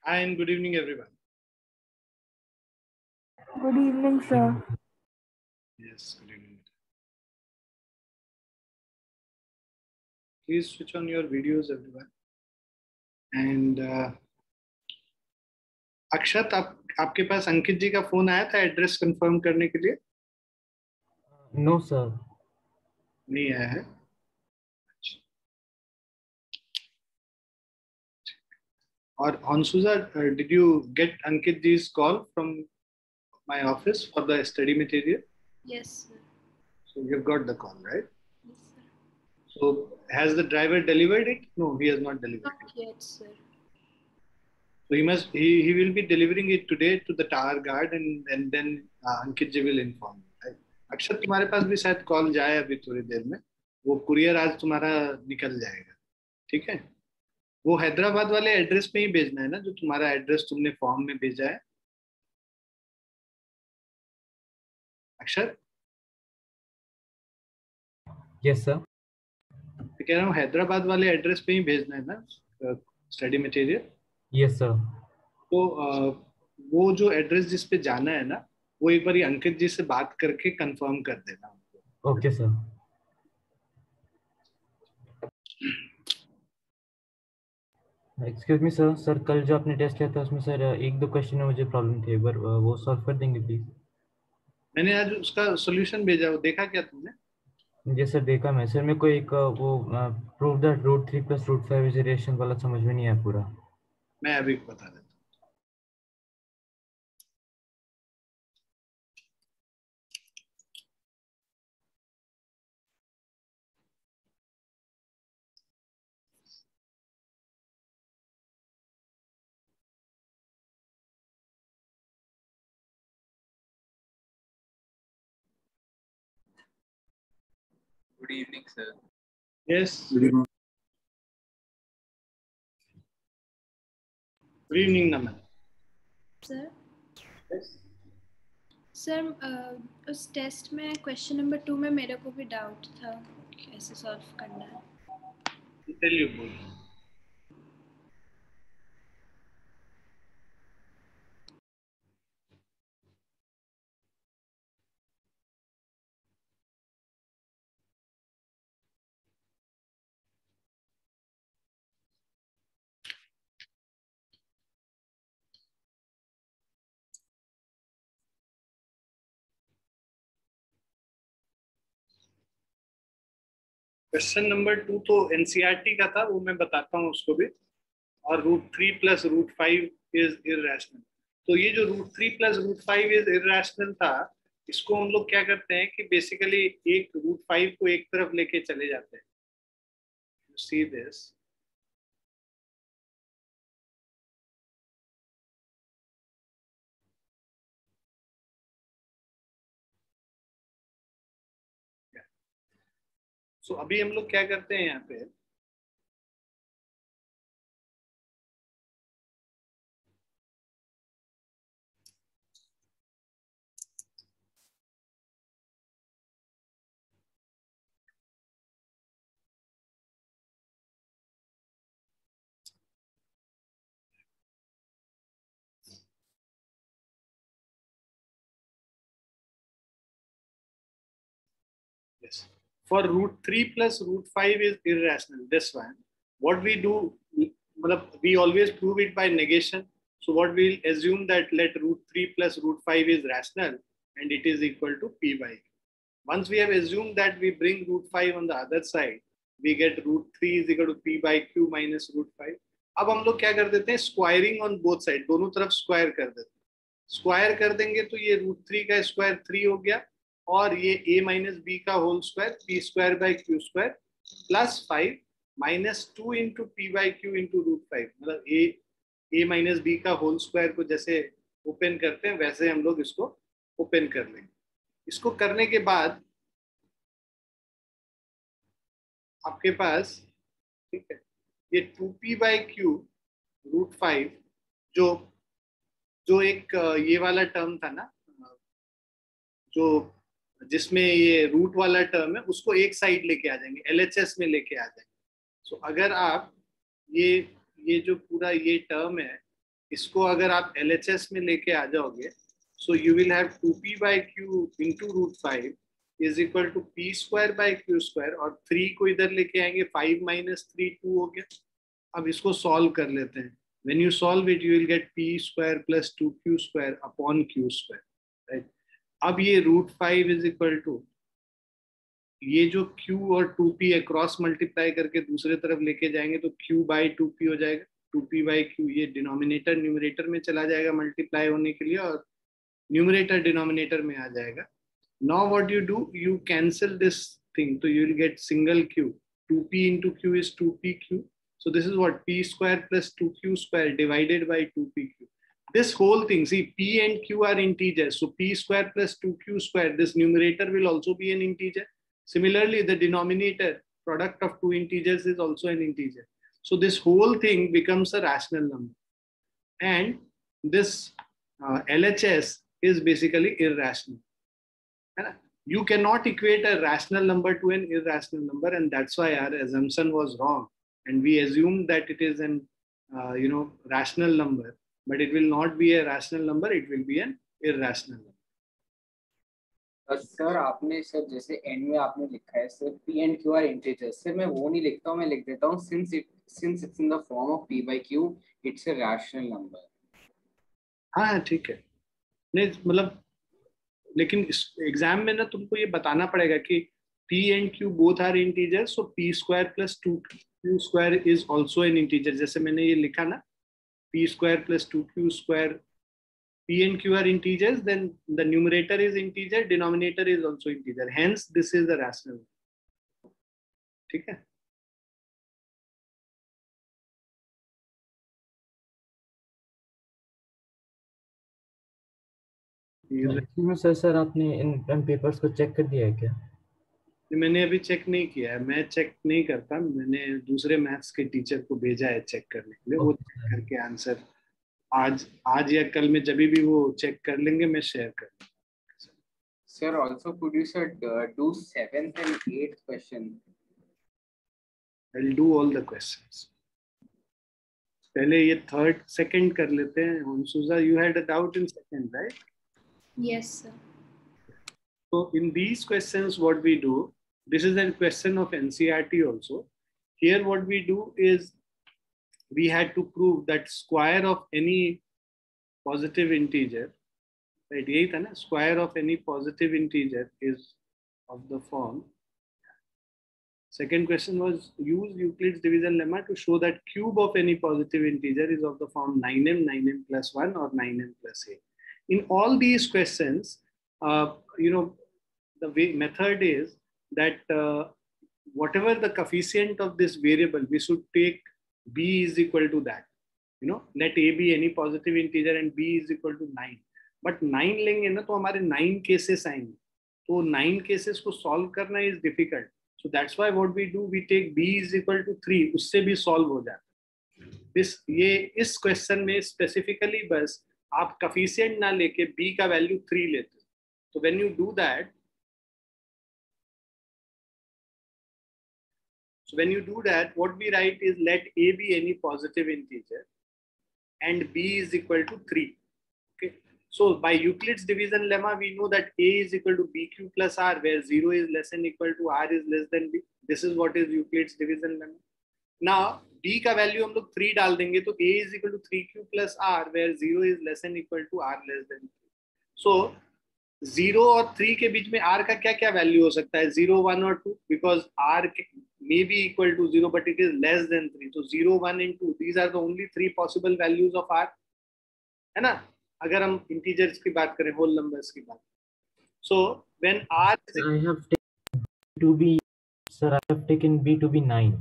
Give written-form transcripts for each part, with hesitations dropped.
Hi and good evening, everyone. Good evening, sir. Yes, good evening. Please switch on your videos, everyone. And अक्षत, आपके पास अंकित जी का phone आया था address confirm करने के लिए? नो सर, नहीं आया है. और Hansuza, did you get Ankit ji's call from my office for the study material? Yes, sir. So you've got the call, right? Yes, sir. So has the driver delivered it? No, he has not delivered Not it. yet, sir. So he will be delivering it today to the tower guard, and then Ankit ji will inform you, right? अक्षत, तुम्हारे पास भी शायद call जाए अभी थोड़ी देर में. वो courier आज तुम्हारा निकल जाएगा, ठीक है? वो हैदराबाद वाले एड्रेस पे ही भेजना है ना, जो तुम्हारा एड्रेस तुमने फॉर्म में भेजा है. अक्षत, यस सर। मैं कह रहा हूँ हैदराबाद वाले एड्रेस पे ही भेजना है ना स्टडी मटेरियल. Yes sir. तो वो जो एड्रेस जिस पे जाना है ना, वो एक बार अंकित जी से बात करके कंफर्म कर देना उनको. Okay sir. Excuse me sir, कल जो आपने टेस्ट किया था उसमें सर एक दो क्वेश्चन में मुझे प्रॉब्लम थी, एक बार वो सॉल्व कर देंगे प्लीज? मैंने आज उसका सोल्यूशन भेजा, वो देखा क्या तुमने? जी सर, देखा मैं सर। मेरे को एक वो प्रूव दैट √3 + √5 इज रेशनल वाला समझ में नहीं आया पूरा। मैं अभी बता देता हूँ. Good evening, sir. Yes. Good evening. Good evening, Naman. Sir. Yes. Sir उस टेस्ट में क्वेश्चन नंबर 2 में मेरे को भी डाउट था कैसे सॉल्व करना है. Tell you both. Question number 2 तो एनसीईआरटी का था, वो मैं बताता हूँ उसको भी. और √3 + √5 इज इररेशनल. तो ये जो √3 + √5 इज इररेशनल था, इसको हम लोग क्या करते हैं कि बेसिकली एक √5 को एक तरफ लेके चले जाते हैं. You see this. सो अभी हम लोग क्या करते हैं यहाँ पे, yes, for √3 + √5 is irrational, this one. What we do, we always prove it by negation. So what we'll assume that let √3 + √5 is rational and it is equal to p by q. Once we have assumed that, we bring √5 on the other side, we get √3 is equal to p by q minus √5. अब हम लोग क्या कर देते हैं, squaring on both side, दोनों तरफ square कर देते हैं. स्क्वायर कर देंगे तो ये √3 का स्क्वायर 3 हो गया, और ये a माइनस बी का whole square p² by q² plus 5 minus 2 into P by Q into √5. मतलब a माइनस बी का होल स्क्वायर को जैसे ओपन करते हैं वैसे हम लोग इसको ओपन कर लेंगे. इसको करने के बाद आपके पास, ठीक है, ये 2p by q √5 जो एक ये वाला टर्म था ना, जो जिसमें ये रूट वाला टर्म है, उसको एक साइड लेके आ जाएंगे, एलएचएस में लेके आ जाएंगे. सो अगर आप ये जो पूरा ये टर्म है, इसको अगर आप LHS में लेके आ जाओगे, so you will have 2p by q into root 5 is equal to p square by q square, और 3 को इधर लेके आएंगे, 5 minus 3 2 हो गया. अब इसको सॉल्व कर लेते हैं. When you solve it, you will get p square plus 2q square upon q square, right? अब ये √5 is equal to ये जो q और 2p अक्रॉस मल्टीप्लाई करके दूसरे तरफ लेके जाएंगे तो q by 2p हो जाएगा. 2p by q ये डिनोमिनेटर न्यूमरेटर में चला जाएगा मल्टीप्लाई होने के लिए, और न्यूमरेटर डिनोमिनेटर में आ जाएगा. Now what you do, you cancel this thing, so you will get single q. 2p into q is 2pq. So this is what p square plus 2q square divided by 2pq. This whole thing, see, p and q are integers, so p square plus 2q square, this numerator will also be an integer. Similarly, the denominator, product of two integers, is also an integer. So this whole thing becomes a rational number. And this LHS is basically irrational. You cannot equate a rational number to an irrational number, and that's why our assumption was wrong. And we assumed that it is an rational number, but it will not be a rational number, it will be an irrational number. Sir आपने sir जैसे and में आपने लिखा है sir p and q are integers, sir मैं वो नहीं लिखता हूँ, मैं लिख देता हूँ since it's in the form of p by q, it's a rational number. हाँ ठीक है, नहीं मतलब लेकिन एग्जाम में ना तुमको ये बताना पड़ेगा कि p and q both are integers, so p square plus 2q square is also an integer. जैसे मैंने ये लिखा ना, p square plus 2q square, p and q are integers, then the numerator is integer, denominator is also integer, hence this is the rational. ठीक है. Sir आपने इन papers को check कर दिया है क्या? मैंने अभी चेक नहीं किया है, मैं चेक नहीं करता, मैंने दूसरे मैथ्स के टीचर को भेजा है चेक करने के लिए. वो चेक करके आंसर आज या कल में जब भी वो चेक कर लेंगे मैं शेयर कर दूंगा. Sir, also could you sir do 7th and 8th question? I'll do all the questions. पहले ये third, second कर लेते हैं. Hansuza, you had a doubt in second, right? Yes, sir. So in these questions, what we do, this is a question of NCERT also. Here what we do is we had to prove that square of any positive integer, right? यही था ना, square of any positive integer is of the form. Second question was use Euclid's division lemma to show that cube of any positive integer is of the form 9m, 9m plus 1 or 9m plus 8. In all these questions, the method is that whatever the coefficient of this variable, we should take b is equal to that. Let a be any positive integer and b is equal to 9. But 9 लेंगे ना तो हमारे 9 cases आएंगे. तो 9 cases को solve करना is difficult. So that's why what we do, we take b is equal to 3, उससे भी solve हो जाता है. इस question में specifically बस आप coefficient ना लेके b का value 3 लेते हो. So when you do that, what we write is let a be any positive integer and b is equal to 3. Okay. So by Euclid's division lemma, we know that a is equal to bq plus r, where 0 is less than equal to r is less than b. This is what is Euclid's division lemma. Now b का value हम लोग 3 डाल देंगे तो a is equal to 3q plus r, where 0 is less than equal to r less than 3. So 0 और 3 के बीच में r का क्या क्या वैल्यू हो सकता है? 0, 1 और 2, because r may be equal to 0 but it is less than 3. So 0, 1 and 2, these are the only 3 possible values of r, है ना? अगर हम integers की बात करें, whole numbers की बात. So when r is I have taken to be, sir, I have taken b to be 9.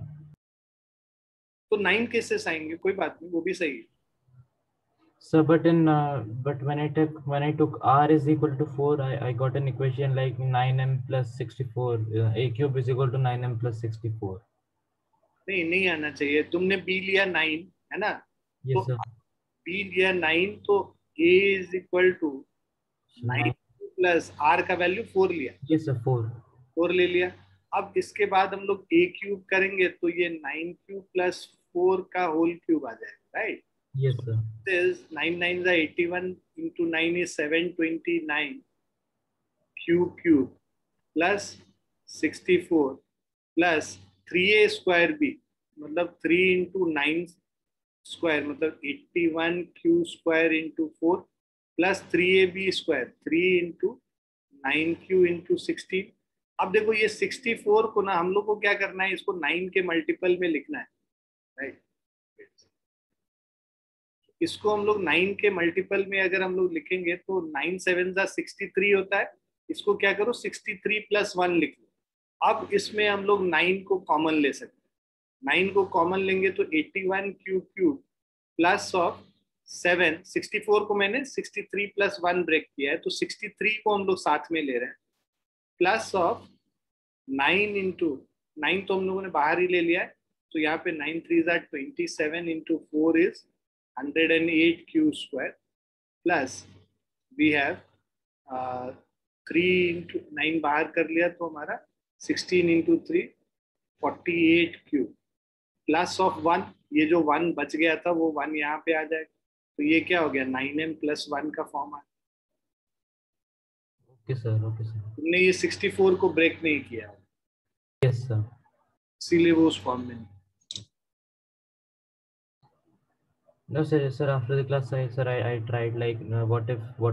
तो 9 cases आएंगे, कोई बात नहीं, वो भी सही है. So but when I took r is equal to 4, I got an equation like 9m plus 64. A cube is equal to 9m plus 64. नहीं आना चाहिए. तुमने b लिया 9, है ना? Yes, sir. b लिया 9 तो a is equal to 9 plus r का वैल्यू 4 लिया. Yes, sir, 4 ले लिया. अब इसके बाद हम लोग a क्यूब करेंगे तो ये 9q plus 4 का होल क्यूब आ जाएगा, right? Yes, sir. Is 9 9s are 81 into 9 is 729 cube plus 64 plus 3a square b मतलब 3 into 9 square मतलब 81 q square into 4 plus 3ab square 3 into 9q into 16. अब देखो ये 64 को ना हम लोग को क्या करना है, इसको 9 के मल्टीपल में लिखना है, राइट? इसको हम लोग 9 के मल्टीपल में अगर हम लोग लिखेंगे तो 9 7 63 होता है. इसको क्या करो 63 प्लस 1 लिख लो. अब इसमें हम लोग 9 को कॉमन ले सकते हैं. 9 को कॉमन लेंगे तो 81 क्यूब प्लस ऑफ 7 64 को मैंने 63 प्लस 1 ब्रेक किया है तो 63 को हम लोग साथ में ले रहे हैं प्लस ऑफ 9 इंटू 9 तो हम लोगों ने बाहर ही ले लिया है तो यहाँ पे 9 3 27 into 4 is 108 q square plus we have 3 into 9 बाहर कर लिया तो हमारा 16 into 3 48 q प्लस ऑफ 1. ये जो 1 बच गया था वो 1 यहाँ पे आ जाएगा तो ये क्या हो गया 9m plus 1 का फॉर्म है. Okay sir, okay sir. तुमने ये 64 को ब्रेक नहीं किया. Yes sir. इसीलिए वो उस फॉर्म में नहीं. No, sir. After the class, I tried like, what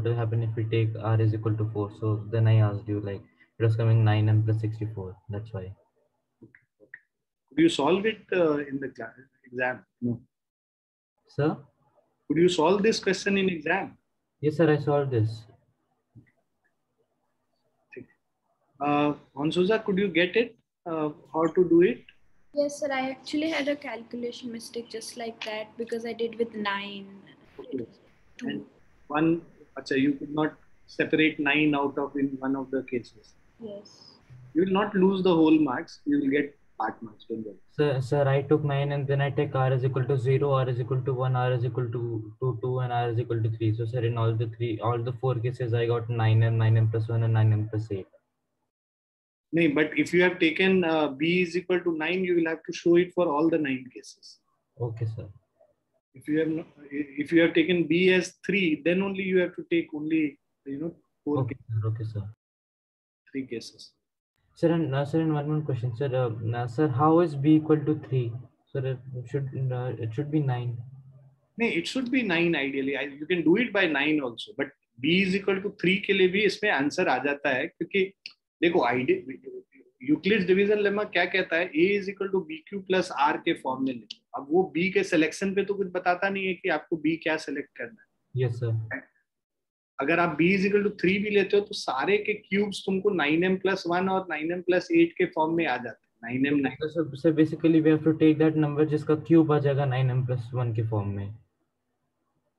will happen if we take r is equal to 4? So then I asked you like it was coming 9m plus 64. That's why. Okay. Could you solve it in the class, exam? No. Sir? Could you solve this question in exam? Yes, sir. I solved this. Ansuja, could you get it? How to do it? Yes, sir. I actually had a calculation mistake just like that because I did with 9. Okay. And one, you could not separate 9 out of in one of the cases. Yes. You will not lose the whole marks. You will get part marks. Don't worry. Sir, I took 9 and then I take r is equal to 0, r is equal to 1, r is equal to 2, and r is equal to 3. So, sir, in all the 4 cases, I got 9m, 9m plus 1, and 9m plus 8. No, but if you have taken b is equal to 9, you will have to show it for all the 9 cases. Okay, sir. If you have taken b as 3, then only you have to take only 4 Okay, cases. okay, sir. 3 cases. Sir, and one more question, sir. Sir, how is b equal to 3? Sir, it should be 9. No, it should be 9 ideally. You can do it by 9 also, but b is equal to 3 के लिए भी इसमें answer आ जाता है क्योंकि देखो Euclid's division lemma क्या कहता है a is equal to bq plus r के फॉर्म में लिखो. अब वो b के सिलेक्शन पे तो कुछ बताता नहीं है कि आपको b क्या सिलेक्ट करना है. Yes, sir. अगर आप b is equal to 3 भी लेते हो तो सारे के क्यूब्स तुमको 9m plus 1 और 9m plus 8 के फॉर्म में आ जाते हैं. 9m 9. So basically we have to take that number जिसका क्यूब आ जाएगा 9m plus 1 के फॉर्म में.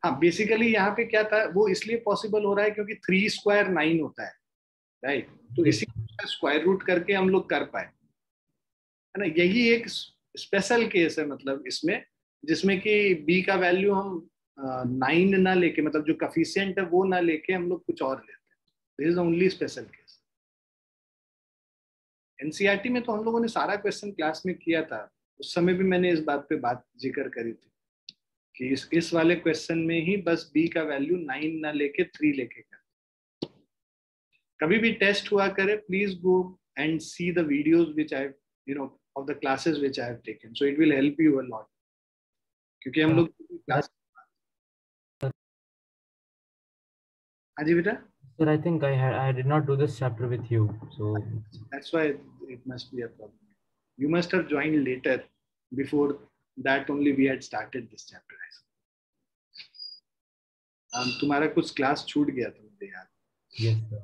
हाँ, बेसिकली यहाँ पे क्या था वो इसलिए पॉसिबल हो रहा है क्योंकि 3 स्क्वायर 9 होता है, राइट? तो इसी स्क्वायर रूट करके हम लोग कर पाए, है ना. यही एक स्पेशल केस है मतलब इसमें जिसमें कि b का वैल्यू हम 9 ना लेके मतलब जो कफिशिएंट है वो ना लेके हम लोग कुछ और लेते हैं. This is only special case. NCERT में तो हम लोगों ने सारा क्वेश्चन क्लास में किया था. उस समय भी मैंने इस बात पे बात जिक्र करी थी कि इस वाले क्वेश्चन में ही बस b का वैल्यू 9 ना लेके 3 लेके कर. कभी भी टेस्ट हुआ करे, please go and see the videos which I of the classes which I have taken, so it will help you a lot. क्योंकि हम लोग क्लास. हाँ जी बेटा. Sir, I think I did not do this chapter with you, so that's why it must be a problem. You must have joined later. Before that only we had started this chapter. तुम्हारा कुछ class छूट गया था मुझे याद. yes, sir.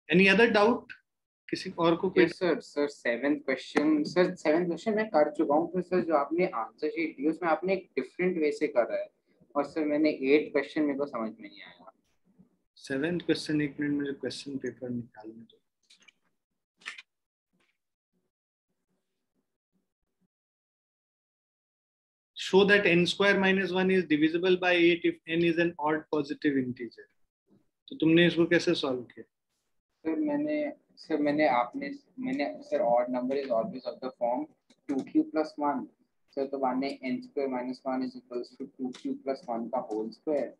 Any other doubt? किसी और को कोई? Yes, sir. सेवेंथ क्वेश्चन मैं कर चुका हूँ. फिर सर जो आपने आंसर शीट दी उसमें आपने एक डिफरेंट वे से कर रहा है और सर मैंने 8 क्वेश्चन मेरे को समझ में नहीं आया. 7th क्वेश्चन, एक मिनट मुझे क्वेश्चन पेपर निकालने दो. Show that n square minus 1 is divisible by 8 if n is an odd positive integer. तो तुमने इसको कैसे सॉल्व किया? सर मैंने सर मैंने sir odd number is always of the form 2q + 1। Sir तो मैंने n² - 1 is equals to 2q + 1 का होल स्क्वायर,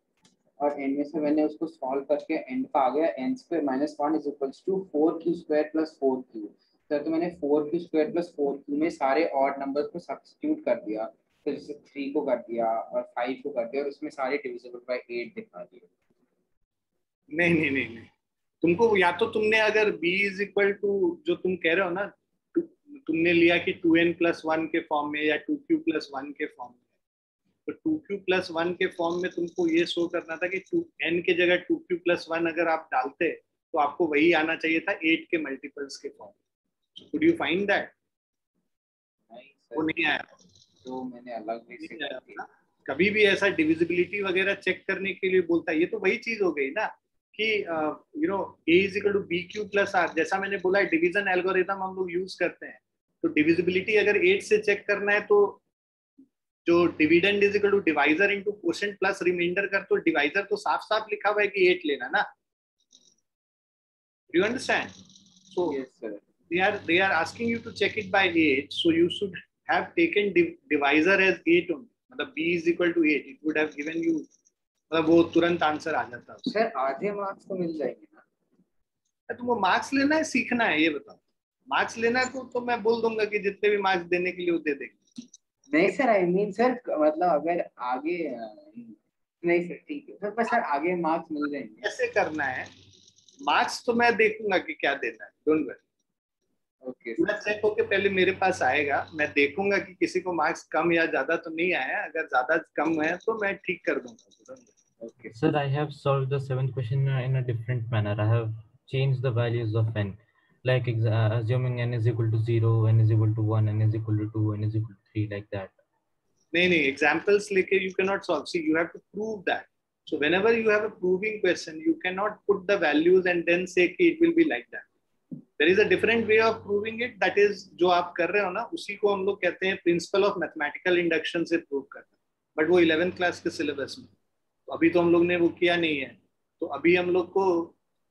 और एंड में से मैंने उसको सॉल्व करके एंड पे आ गया n² - 1 is equals to 4q² + 4q। Sir तो मैंने 4q² + 4q में सारे ऑड नंबर्स को सब्स्टिट्यूट कर दिया, तो जैसे 3 को कर दिया और 5 को कर दिया, और उसमें सारे डिविजिबल बाय 8 दिखा दिए। नहीं, तुमको या तो तुमने अगर b इज इक्वल टू जो तुम कह रहे हो ना, तुमने लिया कि 2n + 1 के फॉर्म में या 2q + 1 के फॉर्म में, तो 2q + 1 के फॉर्म में तुमको ये शो करना था कि 2n के जगह 2q + 1 अगर आप डालते तो आपको वही आना चाहिए था 8 के मल्टीपल्स के फॉर्म में। Could you find that? नहीं वो सर, नहीं आया, तो मैंने अलग वे से कर दिया। कभी भी ऐसा डिविजिबिलिटी वगैरह चेक करने के लिए बोलता है, ये तो वही चीज हो गई ना कि you know a = bq + r, जैसा मैंने बोला है डिवीजन एल्गोरिथम हम लोग यूज करते हैं। तो डिविजिबिलिटी अगर 8 से चेक करना है तो जो dividend = divisor into quotient plus remainder कर, तो डिवाइजर तो साफ साफ लिखा हुआ है कि 8 लेना ना। You understand? So yes sir. they are asking you to check it by 8, so you should have taken divisor as 8 only, मतलब b = 8, it would have given you, मतलब वो तुरंत आंसर आ जाता है। सर आधे मार्क्स तो मिल जाएंगे ना? तुमको मार्क्स लेना है सीखना है, ये बताओ। मार्क्स लेना है तो मैं बोल दूंगा कि जितने भी मार्क्स देने के लिए वो दे देंगे। नहीं सर, आई मीन सर मतलब अगर आगे नहीं सर, ठीक है सर, पर सर आगे मार्क्स मिल जाएंगे। कैसे करना है मार्क्स तो मैं देखूंगा कि क्या देना है, डोंट वरी। ओके पूरा चेक होके पहले मेरे पास आएगा, मैं देखूंगा कि किसी को मार्क्स कम या ज्यादा तो नहीं आया, अगर ज्यादा कम है तो मैं ठीक कर दूंगा। Okay Sir, I have solved the seventh question in a different manner. I have changed the values of n, like assuming n is equal to 0, n is equal to 1, n is equal to 2, n is equal to 3, like that. नहीं, examples लेके you cannot solve. See, you have to prove that. So whenever you have a proving question, you cannot put the values and then say कि it will be like that. There is a different way of proving it. That is जो आप कर रहे हो ना, उसी को हम लोग कहते हैं प्रिंसिपल ऑफ मैथमेटिकल इंडक्शन से प्रूव करना। बट वो 11th क्लास के सिलेबस में, तो अभी तो हम लोग ने वो किया नहीं है। तो अभी हम लोग को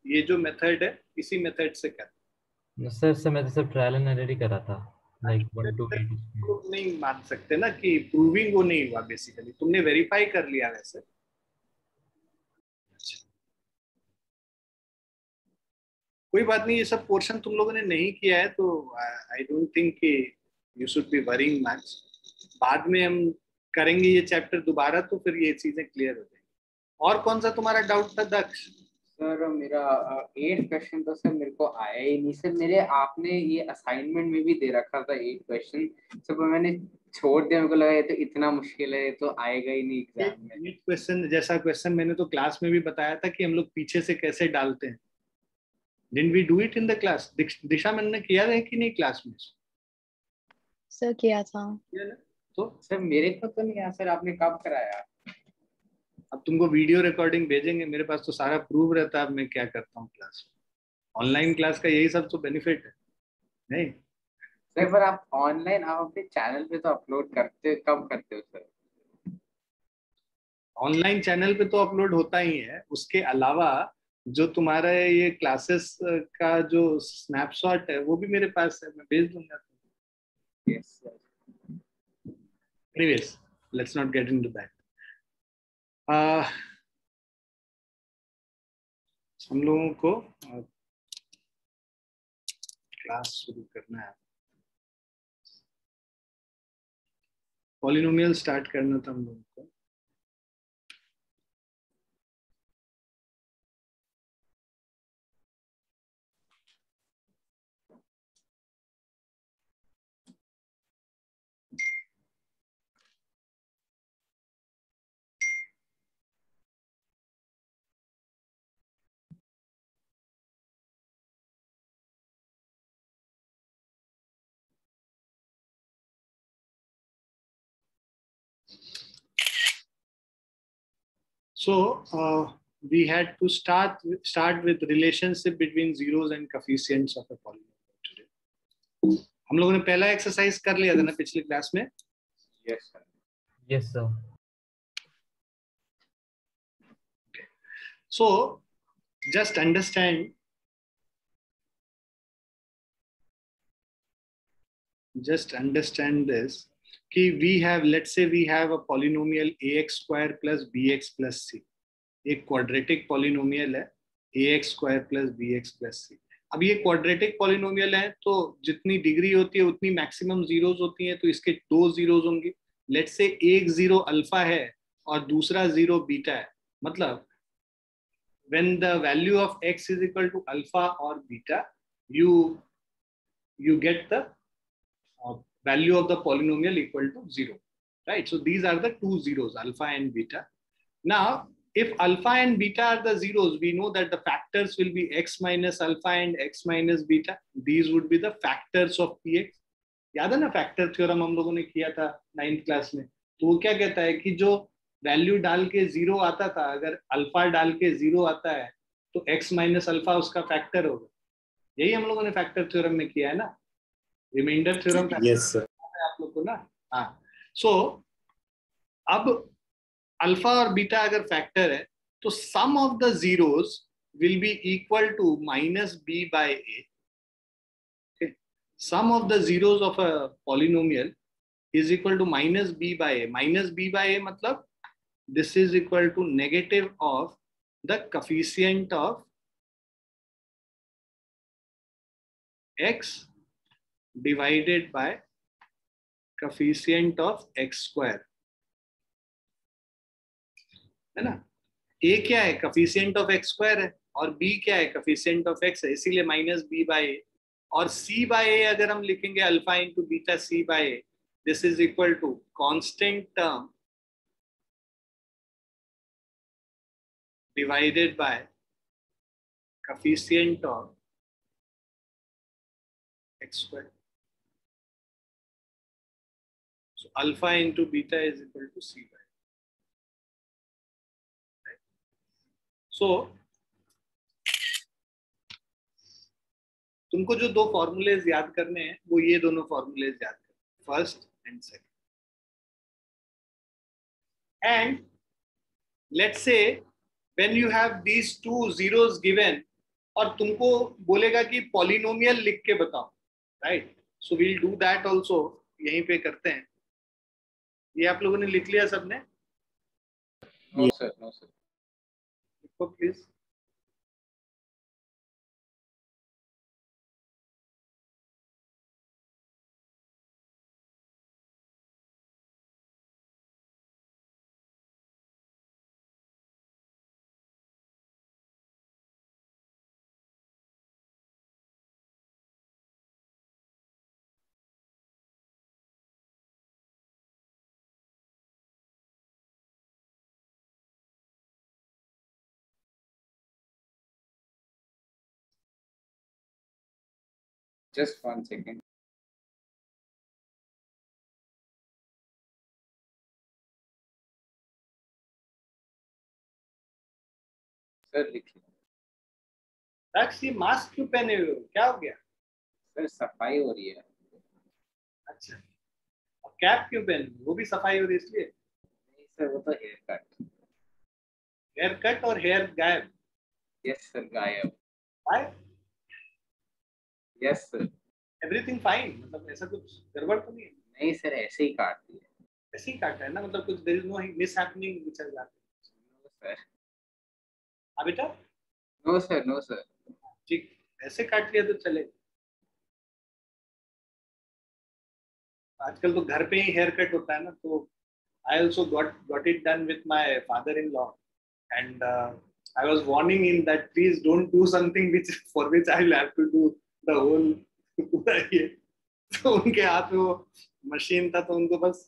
ये जो मेथड है इसी मेथड से करना। सर मैं तो सब ट्रायल एंड एरर ही कर रहा था, like 1 to 8. लोग नहीं मान सकते ना कि प्रूविंग वो नहीं हुआ, बेसिकली तुमने वेरीफाई कर लिया वैसे। कोई बात नहीं, ये सब पोर्शन तुम लोगों ने नहीं किया है तो आई डोंट थिंक कि you should be worrying much. बाद में हम करेंगे ये चैप्टर दोबारा तो फिर ये चीजें क्लियर हो जाएंगी। और कौन सा तुम्हारा डाउट था दक्ष? सर मेरा 8 क्वेश्चन तो सर मेरे को आया ही नहीं सर। मेरे आपने ये असाइनमेंट में भी दे रखा था 8 क्वेश्चन, सब मैंने छोड़ दिया। मेरे को लगा ये तो इतना मुश्किल है, ये तो आएगा ही नहीं एग्जाम में। 8 क्वेश्चन जैसा क्वेश्चन मैंने तो क्लास में भी बताया था कि हम लोग पीछे से कैसे डालते हैं। Didn't we do it in the class? दिशा मैंने किया है कि नहीं क्लास में? सर किया था। तो सर मेरे को तो नहीं आया सर, आपने कब कराया? अब तुमको वीडियो रिकॉर्डिंग भेजेंगे, मेरे पास तो सारा प्रूफ रहता है अब मैं क्या करता हूँ क्लास में। ऑनलाइन क्लास का यही सब तो बेनिफिट है नहीं सर पर आप ऑनलाइन आप अपने चैनल पे तो अपलोड करते, कब करते हो सर? ऑनलाइन चैनल पे तो अपलोड होता ही है, उसके अलावा जो तुम्हारा ये क्लासेस का जो स्नैपशॉट है वो भी मेरे पास है, मैं भेज दूंगा। Yes sir. Anyways, let's not get into that. हम लोगों को क्लास शुरू करना है, पॉलिनोमियल स्टार्ट करना था हम लोगों को। So we had to start with relationship between zeros and coefficients of a polynomial today. हम लोगों ने पहला एक्सरसाइज कर लिया था ना पिछली क्लास में? Yes sir. Yes sir. So just understand just understand this कि we have, let's say we have a polynomial ax square plus bx plus c. एक क्वाड्रेटिक पॉलिनोमियल है ax square plus bx plus c. अब ये quadratic polynomial है तो जितनी degree होती है उतनी मैक्सिमम जीरोस होती हैं, तो इसके दो जीरोस होंगे. लेट्स से एक जीरो अल्फा है और दूसरा जीरो बीटा है. मतलब when the value of x is equal to alpha or beta, you get the value of the polynomial equal to 0, right? So these are the two zeros, alpha and beta. Now if alpha and beta are the zeros, we know that the factors will be x minus alpha and x minus beta. These would be the factors of px. याद है ना factor theorem हम लोगों ने किया था 9th class में. तो वो क्या कहता है कि जो वैल्यू डाल के जीरो आता था, अगर अल्फा डाल के जीरो आता है तो x माइनस अल्फा उसका फैक्टर होगा. यही हम लोगों ने फैक्टर थ्योरम में किया है ना, रिमाइंडर थ्योरम. Yes sir. आप लोग को ना. हाँ. सो अब अल्फा और बीटा अगर फैक्टर है तो sum of the zeros will be equal to minus B by A. Sum of the zeros of a polynomial is equal to minus b by a. Minus b by a matlab this is equal to negative of the coefficient of x divided by coefficient of x square. है ना. a क्या है, coefficient of x square है, और b क्या है, coefficient of x है, इसीलिए minus b by a. और c by a अगर हम लिखेंगे alpha into beta c by a, this is equal to constant term divided by coefficient of x square. So alpha into beta is equal to c by a. Right? So तुमको जो दो formulas याद करने हैं वो ये दोनों formulas याद करने, first and second. And let's say when you have these two zeros given और तुमको बोलेगा कि पॉलिनोमियल लिख के बताओ, right? So we'll do that also. यहीं पे करते हैं. ये आप लोगों ने लिख लिया सबने? No sir, no sir. लिखो प्लीज. Just 1 second. सर लिखिए. रक्स, ये मास्क क्यों पहने हुए हो, क्या हो गया? सर सफाई हो रही है. अच्छा. और कैप क्यों पहने, वो भी सफाई हो रही है इसलिए? नहीं सर, वो तो हेयर कट. हेयर कट और हेयर गायब? यस सर, गायब. Why? Yes sir. Everything fine, मतलब ऐसा कुछ गड़बड़ तो नहीं है? नहीं सर, ऐसे ही काट दिया. ऐसे ही काटा है ना, मतलब कुछ there is no mishappening which has happened. No sir. हाँ बेटा. No sir, no sir. ठीक, ऐसे काट लिया तो चले. आजकल तो घर पे ही हेयर कट होता है ना, तो I also got it done with my father in law, and I was warning him that please don't do something which for which I will have to do the whole पूरा ये. तो उनके हाथ में वो मशीन था, तो उनको बस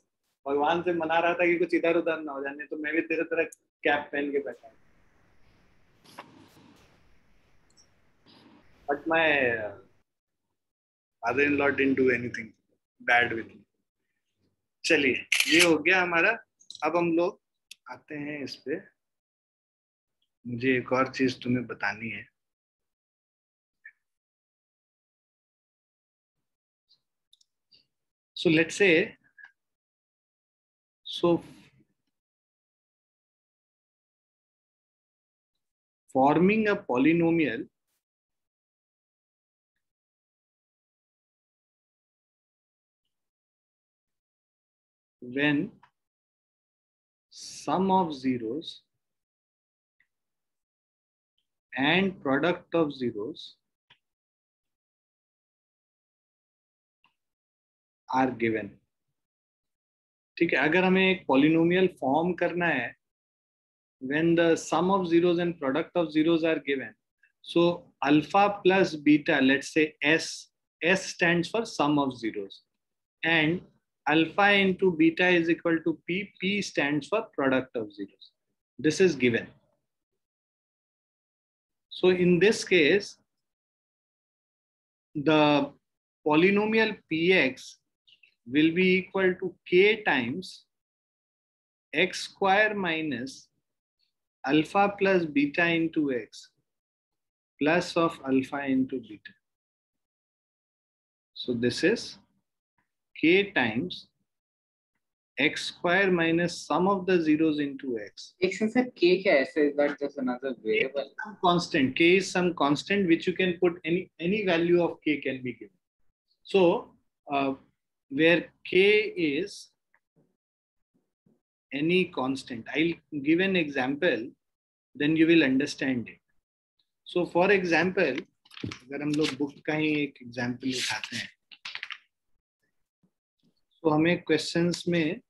भगवान से मना रहा था कि कुछ इधर उधर ना हो जाने. तो मैं भी तेरे तरह कैप पहन के बैठा. But my father in law didn't do anything bad with me. चलिए, ये हो गया हमारा. अब हम लोग आते हैं इस पे. मुझे एक और चीज तुम्हें बतानी है. So let's say, forming a polynomial when sum of zeros and product of zeros are given. ठीक है, अगर हमें एक पॉलिनोमियल फॉर्म करना है when the sum of zeros and product of zeros are given, so alpha plus beta, let's say s stands for sum of zeros, and alpha into beta is equal to p stands for product of zeros. This is given. So in this case, the polynomial px will be equal to k times x square minus alpha plus beta into x plus of alpha into beta. So this is k times x square minus sum of the zeros into x. Sir, k क्या है? Is that just another variable? Some constant. K is some constant which you can put any value of k can be given. So where k is any constant, I'll give an example, then you will understand it. So for example, अगर हम लोग book का ही एक example उठाते हैं, तो हमें questions में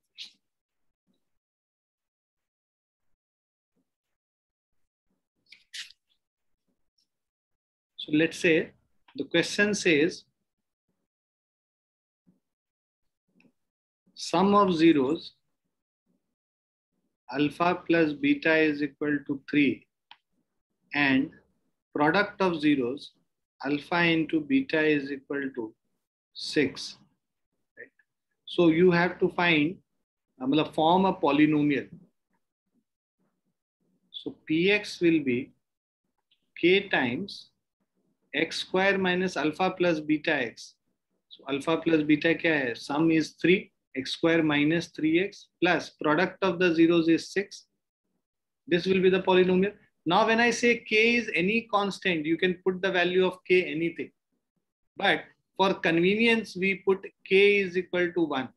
so let's say the question says sum of zeros alpha plus beta is equal to 3 and product of zeros alpha into beta is equal to 6. Right? So you have to find, form a polynomial. So px will be k times x square minus alpha plus beta x. So alpha plus beta kya hai? Sum is 3, x square minus 3x plus product of the zeros is 6. This will be the polynomial. Now when I say k is any constant, you can put the value of k anything. But for convenience, we put k is equal to 1.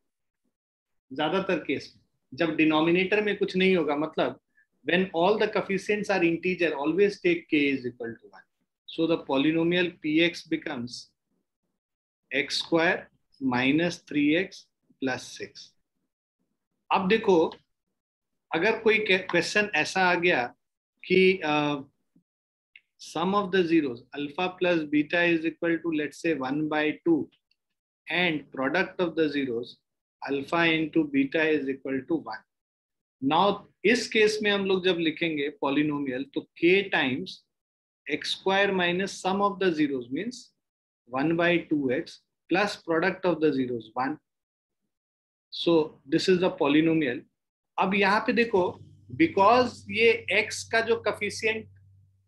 ज़्यादातर case में जब denominator में कुछ नहीं होगा, मतलब when all the coefficients are integer, always take k is equal to 1. So the polynomial px becomes x square minus 3x plus 6. अब देखो, अगर कोई क्वेश्चन ऐसा आ गया कि sum of the zeros alpha plus beta is equal to, let's say, 1/2 and product of the zeros alpha into beta is equal to 1. Now इस case में हम लोग जब लिखेंगे पॉलिनोमियल तो k times x square minus sum of the zeros means 1/2x plus product of the zeros 1. So this is the polynomial. अब यहाँ पे देखो, because ये x का जो coefficient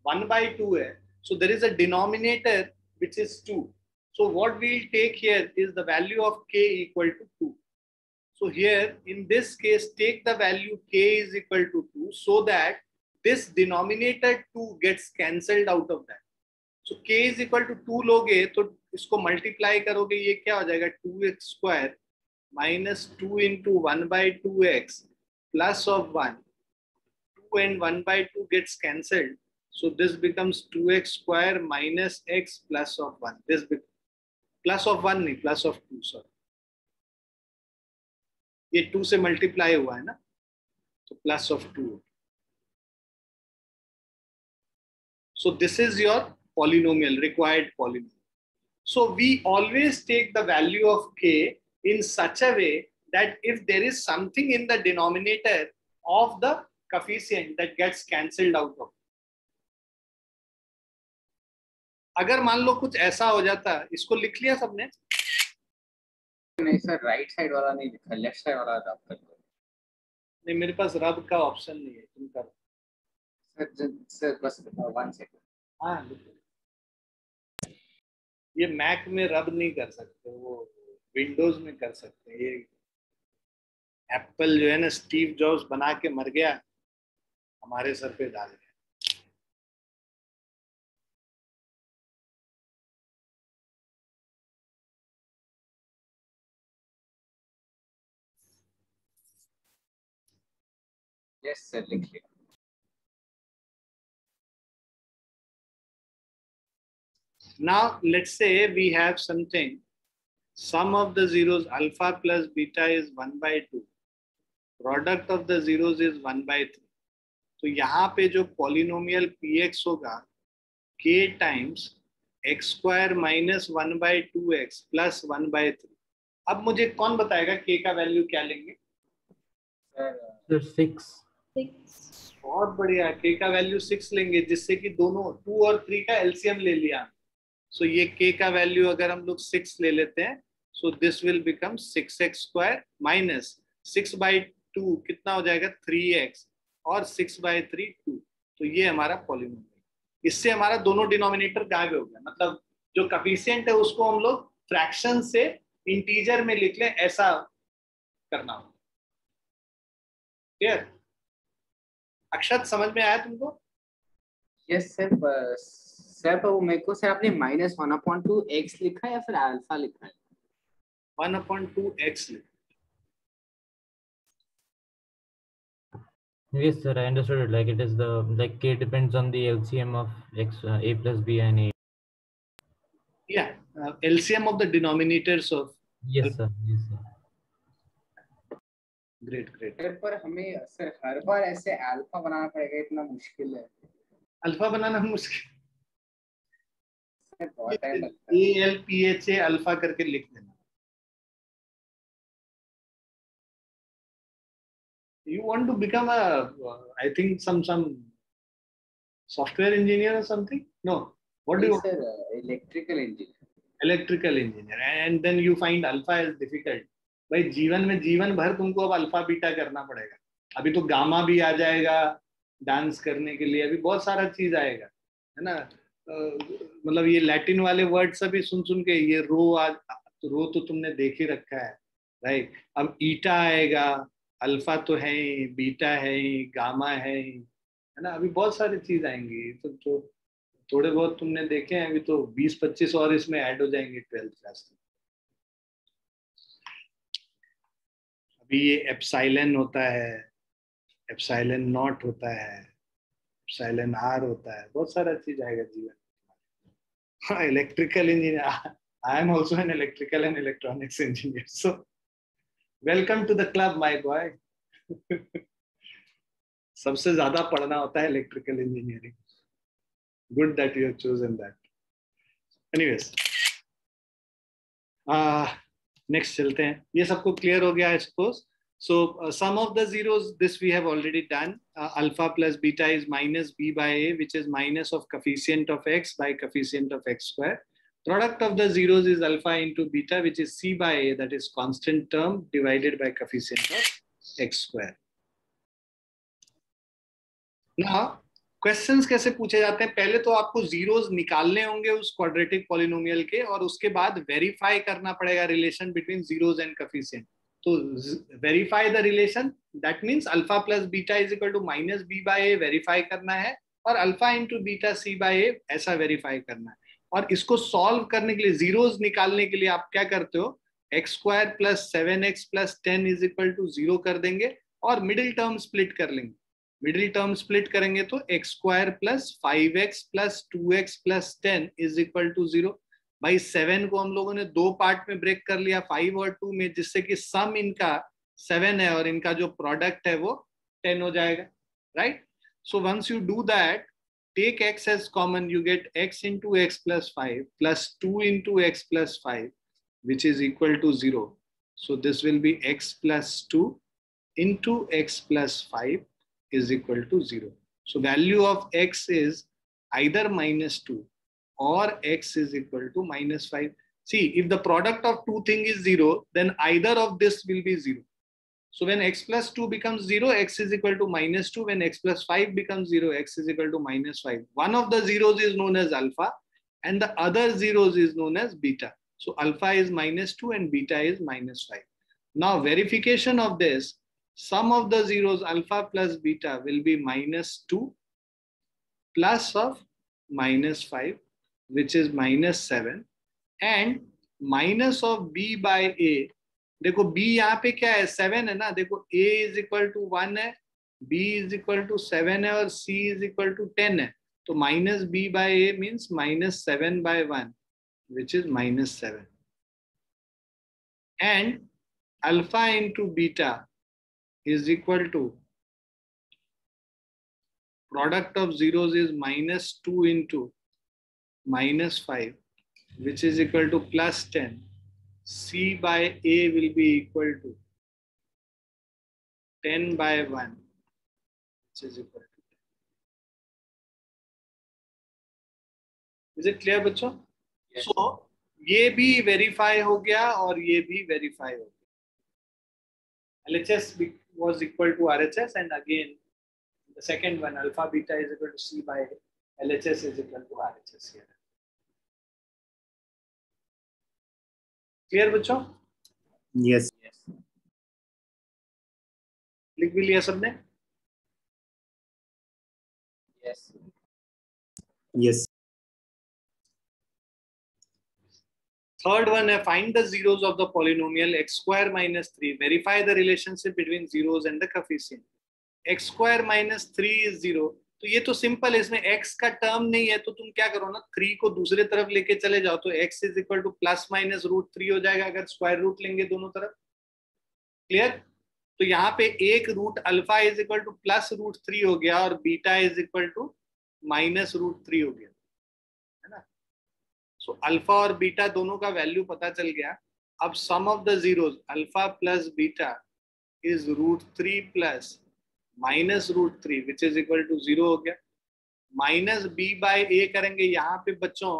1/2 है, so there is a denominator which is 2. So what we'll take here is the value of k equal to 2. So here in this case, take the value k is equal to 2 so that this denominator 2 gets cancelled out of that. So k is equal to 2 लोगे तो इसको multiply करोगे, ये क्या हो जाएगा 2x square minus 2 into 1/2x plus of 1. 2 and 1/2 gets cancelled. So this becomes 2x square minus x plus of 1. This plus of 1 नहीं, plus of 2, sorry. ये 2 से मल्टीप्लाई हुआ है ना, तो plus of 2. So this is your polynomial, required polynomial. So we always take the value of k in such a way that if there is something in the denominator of the coefficient that gets cancelled out of. अगर मान लो कुछ ऐसा हो जाता, इसको लिख लिया सबने? नहीं सर, राइट साइड वाला नहीं लिखा, लेफ्ट साइड वाला रब कर दो. नहीं, मेरे पास रब का ऑप्शन नहीं है, तुम करो. सर बस 1 सेकंड. हाँ, ये मैक में रब नहीं कर सकते, वो विंडोज में कर सकते हैं. ये एप्पल जो है ना, स्टीव जॉब्स बना के मर गया, हमारे सर पे डाल गया. Yes, sir. लिख लिया. Now let's say we have something. Sum of the zeros alpha plus beta is 1/2. Product of the zeros is 1/3. तो यहाँ पे जो पॉलिनोमियल px होगा k times x square minus 1/2x plus 1/3. अब मुझे कौन बताएगा k का वैल्यू क्या लेंगे? Sir, 6. 6. बहुत बढ़िया. k का वैल्यू 6 लेंगे, जिससे कि दोनों 2 और 3 का एलसीएम ले लिया. सो ये k का वैल्यू अगर हम लोग 6 ले लेते हैं, so this will become 6x square minus 6/2 कितना हो जाएगा 3x और 6/3 2. तो ये हमारा पॉलिनोमियल. इससे हमारा दोनों डिनोमिनेटर गायब हो गया. मतलब जो कोफिशिएंट है उसको हम लोग फ्रैक्शन से इंटीजर में लिख लें, ऐसा करना होगा. क्लियर? अक्षत समझ में आया तुमको? Yes sir. सर पर वो मेरे को सर आपने -1/2x लिखा है या फिर अल्फा लिखा है? 1/2x लिखा. Yes, sir, I understood it. Like it is the like k depends on the LCM of x, a plus b and a. Yeah, LCM of the denominators of. Yes, sir. Yes, sir. Great. Sir पर हमें sir हर बार ऐसे alpha बनाना पड़ेगा, इतना मुश्किल है. Alpha बनाना मुश्किल. Sir बहुत time लगता है. ALPHA अल्फा करके लिख देना. You want to become I think some software engineer or something? No. What do you want? Sir, electrical engineer. Electrical engineer. And then you find alpha is difficult. भाई जीवन भर तुमको अब अल्फा बीटा करना पड़ेगा. अभी तो गामा भी आ जाएगा डांस करने के लिए, अभी बहुत सारा चीज आएगा, है ना. मतलब ये लैटिन वाले वर्ड सभी सुन के ये रो तो तुमने देख ही रखा है, राइट. अब ईटा आएगा, अल्फा तो है ही, बीटा है ही, गामा है ही, है ना. अभी बहुत सारी चीज आएंगी. तो थोड़े बहुत तुमने देखे हैं, अभी तो 20-25 और इसमें ऐड हो जाएंगे 12th क्लास में. अभी ये एप्सिलॉन होता है, एप्सिलॉन नॉट होता है, एप्सिलॉन आर होता है, बहुत सारा चीज आएगा जीवन. हाँ, electrical engineer. I am also an electrical and electronics engineer, so welcome to the club my boy. सबसे ज्यादा पढ़ना होता है electrical engineering. Good that you have chosen that. Anyways, next चलते हैं. ये सबको क्लियर हो गया I suppose. So some of the zeros this we have already done. Alpha plus beta is minus b by a, which is minus of coefficient of x by coefficient of x square. Product of the zeros is alpha into beta, which is c by a, that is constant term divided by coefficient of x square. Now questions कैसे पूछे जाते हैं? पहले तो आपको zeros निकालने होंगे उस क्वाड्रेटिक पॉलिनोमियल के, और उसके बाद वेरीफाई करना पड़ेगा relation between zeros and coefficient. तो verify the relation, that means alpha plus beta is equal to minus B by A verify करना है, और alpha into beta C by A ऐसा वेरीफाई करना है. और इसको सॉल्व करने के लिए, जीरोस निकालने के लिए आप क्या करते हो, X square plus 7x plus 10 is equal to 0 कर देंगे, और मिडिल टर्म स्प्लिट कर लेंगे. मिडिल टर्म स्प्लिट करेंगे तो X square plus 5x plus 2x plus 10 is equal to 0. भाई 7 को हम लोगों ने दो पार्ट में ब्रेक कर लिया, 5 और 2 में, जिससे कि सम इनका 7 है और इनका जो प्रोडक्ट है वो 10 हो जाएगा, right. So once you do that, take x as common, you get x into x plus 5 plus 2 into x plus 5, which is equal to 0. So this will be x plus 2 into x plus 5 is equal to 0. So value of x is either minus 2 or x is equal to minus 5. See, if the product of two things is 0, then either of this will be 0. So when x plus 2 becomes 0, x is equal to minus 2. When x plus 5 becomes 0, x is equal to minus 5. One of the zeros is known as alpha and the other zeros is known as beta. So alpha is minus 2 and beta is minus 5. Now verification of this, sum of the zeros alpha plus beta will be minus 2 plus of minus 5, which is minus 7, and minus of b by a. देखो b यहाँ पे क्या है, 7 है ना. देखो a is equal to 1 है, b is equal to 7 है और c इज इक्वल टू 10 है, तो minus b by a means minus 7 by 1 which is minus 7, and alpha into beta is equal to product of zeros is minus 2 into minus 5, which is equal to plus 10. C by A will be equal to 10 by 1, which is equal to 10. Is it clear, बच्चों? Yes. So ये भी verify हो गया और ये भी verify हो गया. LHS was equal to RHS, and again the second one, alpha beta is equal to C by LHS is equal to RHS here. Clear बच्चों? Yes. लिख भी लिया सबने? Yes. Yes. Third one है, find the zeros of the polynomial x square minus 3. Verify the relationship between zeros and the coefficient. x square minus 3 is 0. तो ये तो simple है, इसमें x का टर्म नहीं है, तो तुम क्या करो ना, 3 को दूसरे तरफ लेके चले जाओ, तो x is equal to plus minus root 3 हो जाएगा अगर स्क्वायर रूट लेंगे दोनों तरफ. क्लियर? तो यहाँ पे एक root alpha is equal to plus root 3 हो गया और beta is equal to minus root 3 हो गया, है ना. सो अल्फा और बीटा दोनों का वैल्यू पता चल गया. अब sum of the zeros alpha plus beta is root 3 plus minus root 3 which is equal to 0 हो गया. माइनस बी बाय ए करेंगे, यहाँ पे बच्चों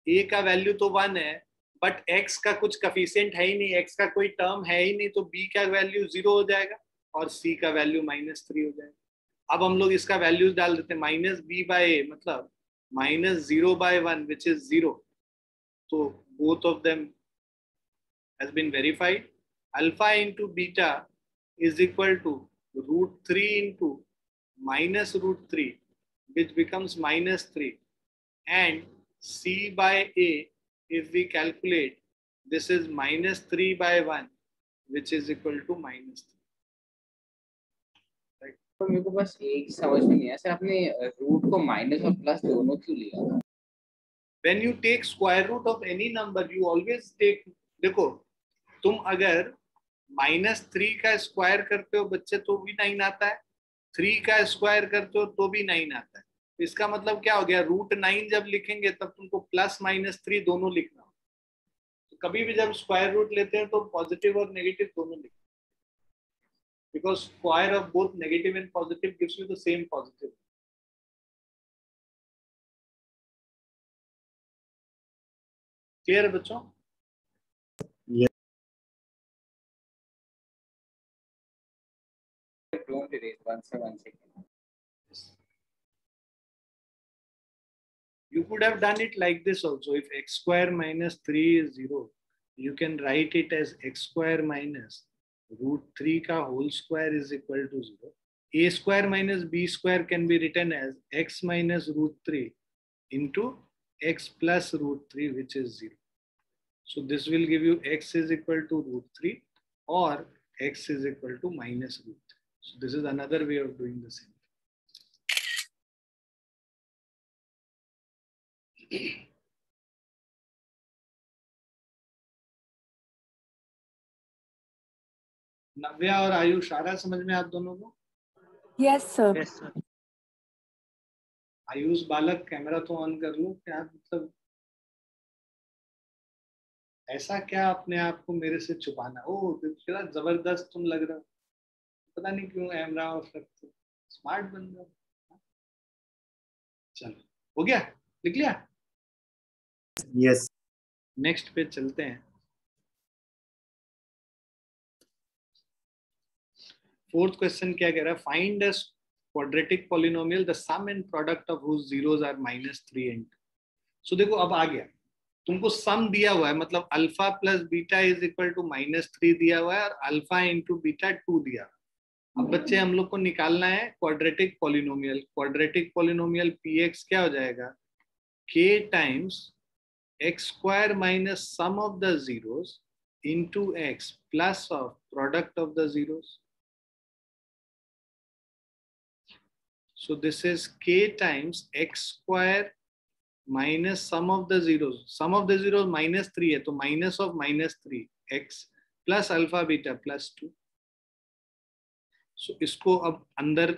ए का वैल्यू तो 1 है, बट x का कुछ कफिशिएंट है ही नहीं, x का कोई टर्म है ही नहीं, तो b का वैल्यू 0 हो जाएगा और c का वैल्यू माइनस 3 हो जाएगा. अब हम लोग इसका वैल्यूज डाल देते हैं, माइनस बी बाय ए मतलब माइनस 0 बाय 1 विच इज 0. तो both of them has been verified. Alpha into beta is equal to root 3 into minus root 3, which becomes minus 3, and c by a, if we calculate, this is minus 3 by 1, which is equal to minus 3. Right? तो मेरे को बस एक समझ में नहीं आया sir, आपने रूट को माइनस और प्लस दोनों क्यों लिया? When you take square root of any number, you always take, देखो तुम अगर -3 का स्क्वायर करते हो बच्चे तो भी 9 आता है, 3 का स्क्वायर करते हो तो भी 9 आता है. इसका मतलब क्या हो गया, रूट 9 जब लिखेंगे तब तुमको प्लस माइनस 3 दोनों लिखना हो. तो कभी भी जब स्क्वायर रूट लेते हैं तो पॉजिटिव और नेगेटिव दोनों लिखना, because square of both negative and positive gives you the same positive. Clear है बच्चों? Don't erase one second. You could have done it like this also. If x square minus 3 is 0, you can write it as x square minus root 3 ka whole square is equal to 0. A square minus b square can be written as x minus root 3 into x plus root 3, which is 0. So this will give you x is equal to root 3 or x is equal to minus root 3. So this is another way of doing the same. नव्या और आयुष, आ रहा समझ में आप दोनों को? Yes sir. Ayush बालक, camera तो on कर लो. क्या मतलब ऐसा क्या अपने आप को मेरे से छुपाना? ओह कितना जबरदस्त तुम लग रहे हो, पता नहीं क्यों कैमरा ऑफ रखते, स्मार्ट बन रहे हो. चलो हो गया, लिख लिया? Yes. नेक्स्ट पे चलते हैं. फोर्थ क्वेश्चन क्या कह रहा है? Find a quadratic polynomial the sum and product of whose zeros are -3 and 2. सो देखो अब आ गया, तुमको सम दिया हुआ है, मतलब alpha plus beta is equal to -3 दिया हुआ है और अल्फा इंटू बीटा 2 दिया हुआ है. अब बच्चे हम लोग को निकालना है quadratic polynomial. Quadratic polynomial px क्या हो जाएगा? k times x square minus sum of the zeros into x plus of product of the zeros. So this is k times x square minus sum of the zeros. Sum of the zeros -3 है, तो minus of -3 x plus alpha beta plus 2. So इसको अब अंदर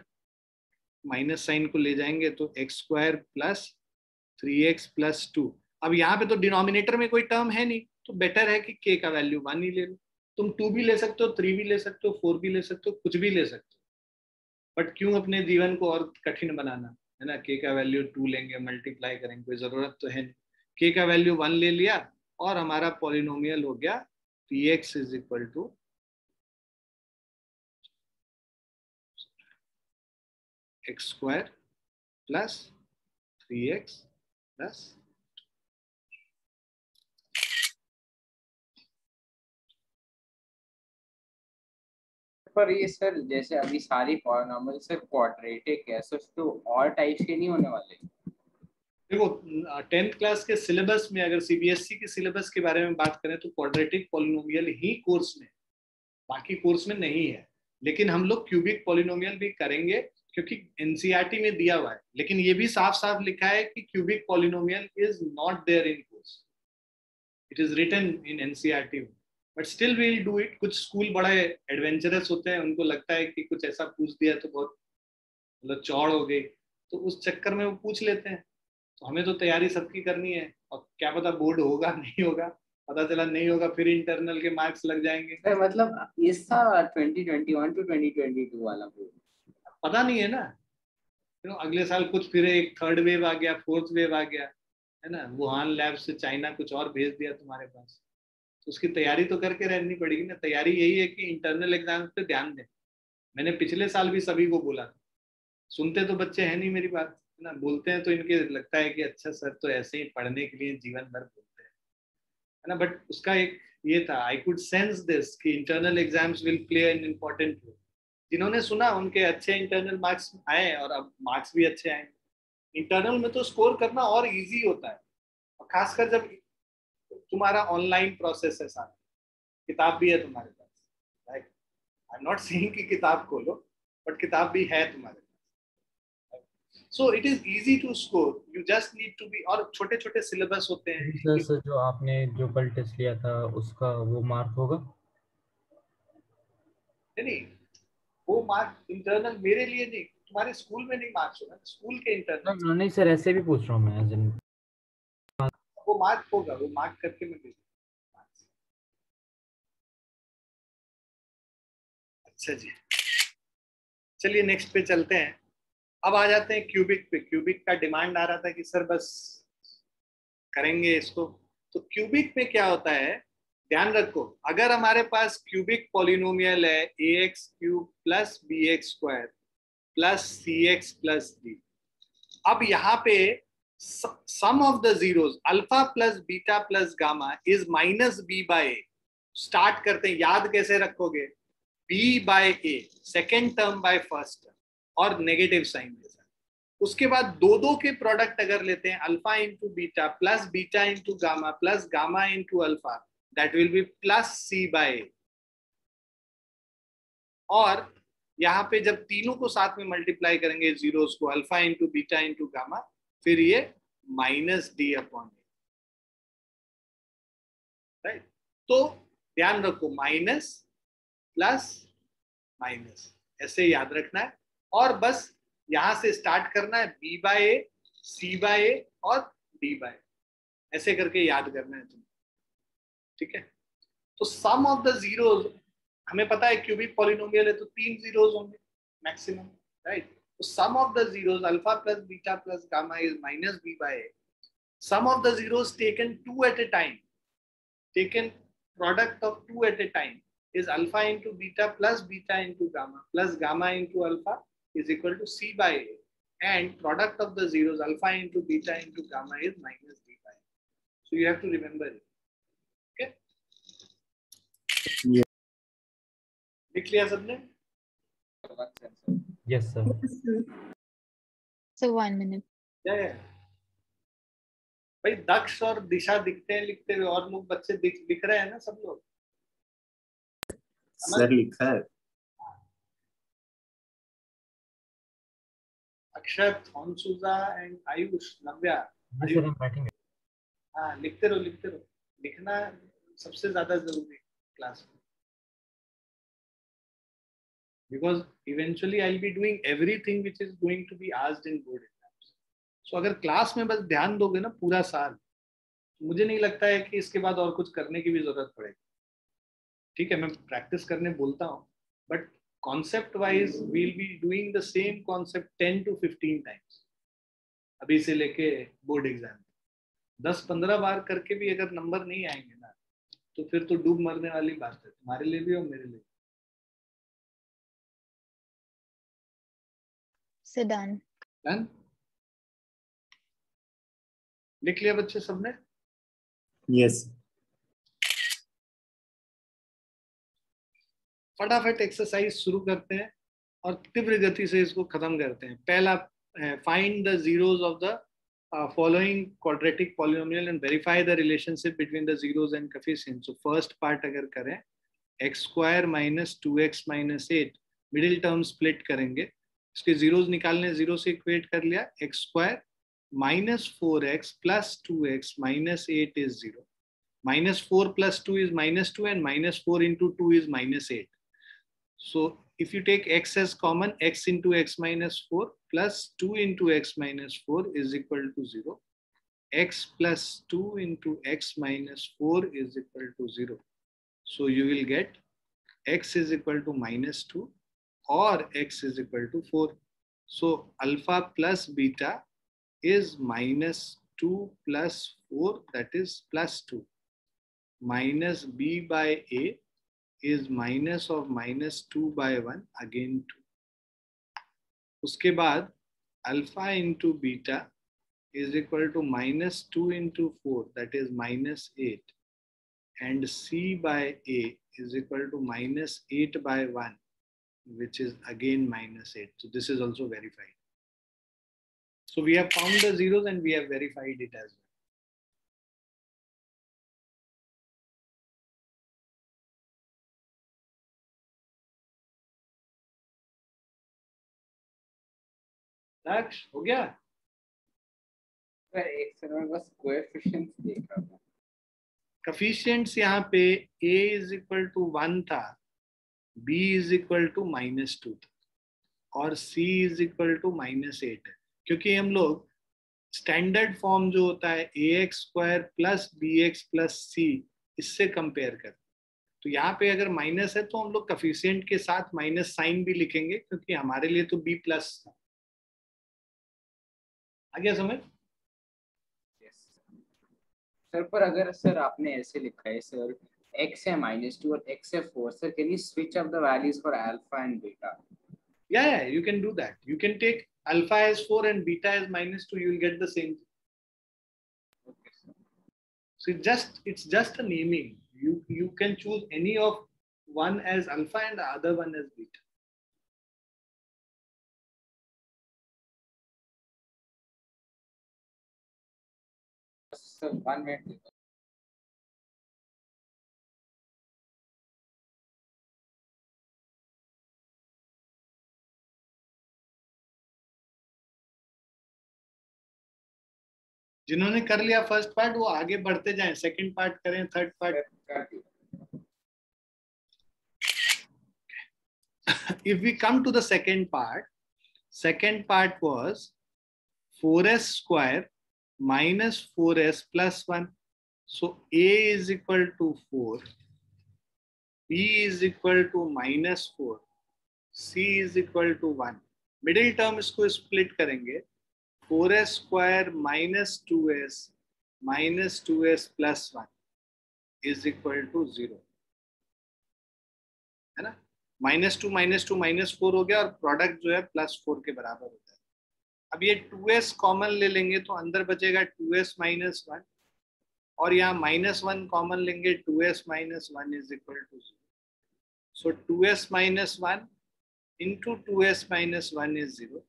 minus sign को ले जाएंगे तो X square plus 3x plus 2. अब यहाँ पे तो डिनोमिनेटर में कोई टर्म है नहीं, तो बेटर है कि k का वैल्यू 1 ही ले लो. तुम 2 भी ले सकते हो, 3 भी ले सकते हो, 4 भी ले सकते हो, कुछ भी ले सकते हो. बट क्यों अपने जीवन को और कठिन बनाना, है ना. k का वैल्यू 2 लेंगे, मल्टीप्लाई करेंगे, कोई जरूरत तो है नहीं. k का वैल्यू 1 ले लिया और हमारा पॉलिनोमियल हो गया px is equal to X square plus 3x plus पर ये सर जैसे अभी सारी पॉलिनॉमियल सर क्वाड्रेटिक है, सर तो और टाइप्स के नहीं होने वाले? देखो 10th क्लास के सिलेबस में, अगर सीबीएसई के सिलेबस के बारे में बात करें तो क्वाड्रेटिक पॉलिनोमियल ही कोर्स में, बाकी कोर्स में नहीं है. लेकिन हम लोग क्यूबिक पॉलिनोमियल भी करेंगे क्योंकि एनसीईआरटी में दिया हुआ है. लेकिन ये भी साफ साफ लिखा है कि cubic polynomial is not there in course, it is written in NCERT. But still we will do it. कुछ स्कूल बड़े एडवेंचरस होते हैं, उनको लगता है कि कुछ ऐसा पूछ दिया तो बहुत मतलब चौड़ हो गई, तो उस चक्कर में वो पूछ लेते हैं. तो हमें तो तैयारी सबकी करनी है, और क्या पता बोर्ड होगा नहीं होगा, पता चला नहीं होगा फिर इंटरनल के मार्क्स लग जाएंगे. मतलब इसका 2021 to 2022 वाला बोर्ड पता नहीं है ना. अगले साल कुछ फिर एक थर्ड वेव आ गया, फोर्थ वेव आ गया, है ना. वुहान लैब से चाइना कुछ और भेज दिया तुम्हारे पास, तो उसकी तैयारी तो करके रहनी पड़ेगी ना. तैयारी यही है कि इंटरनल एग्जाम पे ध्यान दें. मैंने पिछले साल भी सभी को बोला, सुनते तो बच्चे हैं नहीं मेरी बात, है ना. बोलते हैं तो इनके लगता है कि अच्छा सर तो ऐसे ही पढ़ने के लिए जीवन भर बोलते हैं, है ना. बट उसका एक ये था, आई कुड सेंस दिस कि internal exams will play an important role. जिन्होंने सुना उनके अच्छे इंटरनल मार्क्स आए, और अब मार्क्स भी अच्छे आए. इंटरनल में तो स्कोर करना और इजी होता है, और खासकर जब तुम्हारा ऑनलाइन प्रोसेस है, सारा किताब भी है तुम्हारे पास. Right, I am not saying कि किताब खोलो, बट किताब भी है तुम्हारे पास. So it is easy to score, you just need to be. और छोटे छोटे सिलेबस होते हैं. सर जो आपने जो कल टेस्ट लिया था उसका वो मार्क होगा? नहीं, वो मार्क इंटरनल मेरे लिए नहीं, तुम्हारे स्कूल में नहीं मार्क्स होगा, स्कूल के इंटरनल. नहीं सर, ऐसे भी पूछ रहा हूँ मैं, एज इन वो मार्क होगा, वो मार्क करके मैं भेजूंगा. अच्छा जी, चलिए नेक्स्ट पे चलते हैं. अब आ जाते हैं क्यूबिक पे. क्यूबिक का डिमांड आ रहा था कि सर बस करेंगे इसको. तो क्यूबिक में क्या होता है, ध्यान रखो. अगर हमारे पास क्यूबिक पॉलिनोमियल है ax cube plus bx square plus cx plus d. अब यहाँ पे sum of the zeros alpha plus beta plus gamma is minus b by a. Start करते हैं. याद कैसे रखोगे, b by a second term by first term और negative sign के साथ. उसके बाद दो दो के प्रोडक्ट अगर लेते हैं, alpha into beta plus beta into gamma plus gamma into alpha, that will be plus c by a. और यहाँ पे जब तीनों को साथ में मल्टीप्लाई करेंगे जीरोस को, alpha into beta into gamma, फिर ये माइनस डी अपॉन ए. राइट, तो ध्यान रखो माइनस प्लस माइनस ऐसे याद रखना है. और बस यहां से स्टार्ट करना है, b by A, C by ए और d बाय ए, ऐसे करके याद करना है तुम्हें. ठीक है. तो सम ऑफ द जीरोस, हमें पता है क्यूबिक पॉलिनोमियल है तो 3 जीरोस होंगे मैक्सिमम. राइट, तो sum of the zeros alpha plus beta plus gamma is minus b by a. Sum of the zeros taken 2 at a time, taken product of 2 at a time is alpha into beta plus beta into gamma plus gamma into alpha is equal to c by a, and product of the zeros alpha into beta into gamma is minus b by a. So you have to remember it. Okay? Yeah. लिख लिया सबने? Yes sir. So 1 minute. Yeah. भाई दक्ष और दिशा दिखते हैं लिखते हुए, और लोग बच्चे दिख रहे हैं ना सब लोग? सर लिखा है. Akshat, Onsuja and Ayush, Navya. Yes, sir, I'm writing it. हाँ, लिखते रहो लिखते रहो, लिखना सबसे ज्यादा जरूरी है क्लास में, because eventually I'll be doing everything which is going to be asked in board exams. So अगर क्लास में बस ध्यान दोगे ना पूरा साल, मुझे नहीं लगता है कि इसके बाद और कुछ करने की भी जरूरत पड़ेगी। ठीक है, मैं प्रैक्टिस करने बोलता हूँ, but concept wise we'll be doing the same concept 10 to 15 times अभी से लेके बोर्ड एग्जाम। 10-15 बार करके भी अगर नंबर नहीं आएंगे ना, तो फिर तो डूब मरने वाली बात है, तुम्हारे लिए भी और मेरे लिए। So done. डन? लिख लिया बच्चे सबने? Yes. फटाफट एक्सरसाइज शुरू करते हैं और तीव्र गति से इसको खत्म करते हैं। पहला, find the zeros of the following quadratic polynomial and verify the relationship between the zeros and coefficients. So first part अगर करें, x square minus 2x minus 8, middle term split करेंगे, इसके जीरोस निकालने, जीरो से इक्वेट कर लिया, x square minus 4x plus 2x minus 8 is 0. Minus 4 plus 2 is minus 2 and minus 4 into 2 is minus 8. So if you take x as common, x into x minus 4 plus 2 into x minus 4 is equal to 0. X plus 2 into x minus 4 is equal to 0. So you will get x is equal to minus 2 or x is equal to 4. So alpha plus beta is minus 2 plus 4, that is plus 2. Minus b by a is minus of minus 2 by 1, again 2. उसके बाद alpha into beta is equal to minus 2 into 4, that is minus 8, and c by a is equal to minus 8 by 1, which is again minus 8. So this is also verified. So we have found the zeros and we have verified it as well. लक्ष्य हो गया? Sir एक sir मैं बस coefficients देख रहा था। Coefficients यहाँ पे a is equal to 1 था, b is equal to minus 2 था और c is equal to minus 8 है, क्योंकि हम लोग स्टैंडर्ड फॉर्म जो होता है ax square plus bx plus c, इससे कंपेयर करते हैं। तो यहाँ पे अगर माइनस है तो हम लोग कोएफिशिएंट के साथ माइनस साइन भी लिखेंगे, क्योंकि हमारे लिए तो b प्लस था। आ गया समझ? सर पर अगर सर आपने ऐसे लिखा है सर x है -2 और x है 4, sir can you switch up the values for alpha and beta? Yeah, you can do that. You can take alpha as 4 and beta as -2, you will get the same thing. Okay, sir. So it's just a naming. You can choose any of one as alpha and the other one as beta. Sir, 1 minute. जिन्होंने कर लिया first part वो आगे बढ़ते जाएं, second part करें, third part. If we come to the second part was 4s square minus 4s plus 1. So a is equal to 4, b is equal to -4, c is equal to 1. Middle term इसको split करेंगे, 4s square minus 2s plus 1 is equal to 0, है ना? -2 -4 हो गया और product जो है +4 के बराबर होता है। अब ये 2s कॉमन ले लेंगे तो अंदर बचेगा 2s minus 1 और यहाँ -1 कॉमन लेंगे, 2s minus 1 is equal to 0. So 2s minus 1 into 2s minus 1 is 0.